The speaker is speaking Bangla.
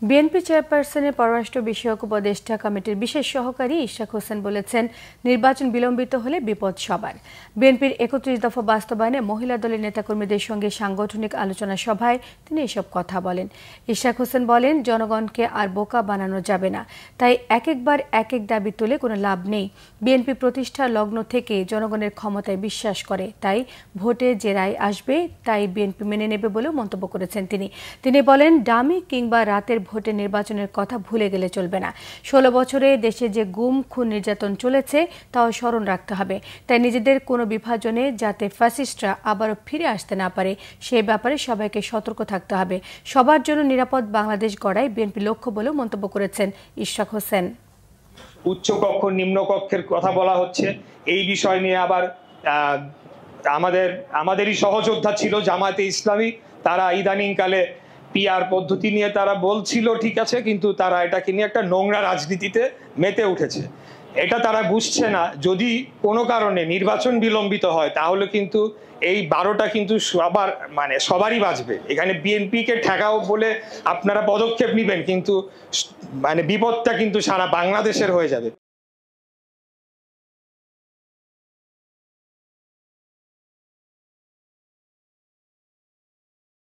বিএনপি চেয়ারপারসনের পররাষ্ট্র বিষয়ক উপদেষ্টা কমিটির বিশেষ সহকারী ইশরাক হোসেন বলেছেন, নির্বাচন বিলম্বিত হলে বিপদ সবার। বিএনপির ৩১ দফা বাস্তবায়নে মহিলা দলের নেতাকর্মীদের সঙ্গে সাংগঠনিক আলোচনা সভায় তিনি এসব কথা বলেন। ইশরাক হোসেন বলেন, জনগণকে আর বোকা বানানো যাবে না, তাই একবার এক দাবি তুলে কোনো লাভ নেই। বিএনপি প্রতিষ্ঠার লগ্ন থেকে জনগণের ক্ষমতায় বিশ্বাস করে, তাই ভোটে যে রায় আসবে তাই বিএনপি মেনে নেবে বলেও মন্তব্য করেছেন তিনি বলেন, ডামি কিংবা রাতের ভোটে নির্বাচনের কথা ভুলে গেলে চলবে না। ১৬ বছরে দেশে যে গুম খুন নির্যাতন চলেছে তাও স্মরণ রাখতে হবে। তাই নিজেদের কোনো বিভাজনে যাতে ফ্যাসিস্টরা আবারও ফিরে আসতে না পারে সে ব্যাপারে সবাইকে সতর্ক থাকতে হবে। সবার জন্য নিরাপদ বাংলাদেশ গড়াই বিএনপি লক্ষ্য বলেও মন্তব্য করেছেন ইশরাক হোসেন। উচ্চকক্ষ নিম্নকক্ষের কথা বলা হচ্ছে, এই বিষয় নিয়ে আবার আমাদেরই সহযোদ্ধা ছিল জামায়াতে ইসলামী, তারা ইদানিংকালে পিআর পদ্ধতি নিয়ে তারা বলছিল ঠিক আছে, কিন্তু তারা এটাকে নিয়ে একটা নোংরা রাজনীতিতে মেতে উঠেছে। এটা তারা বুঝছে না, যদি কোনো কারণে নির্বাচন বিলম্বিত হয় তাহলে কিন্তু এই ১২টা কিন্তু সবারই বাঁচবে। এখানে বিএনপিকে ঠেকাও বলে আপনারা পদক্ষেপ নেবেন, কিন্তু বিপদটা কিন্তু সারা বাংলাদেশের হয়ে যাবে।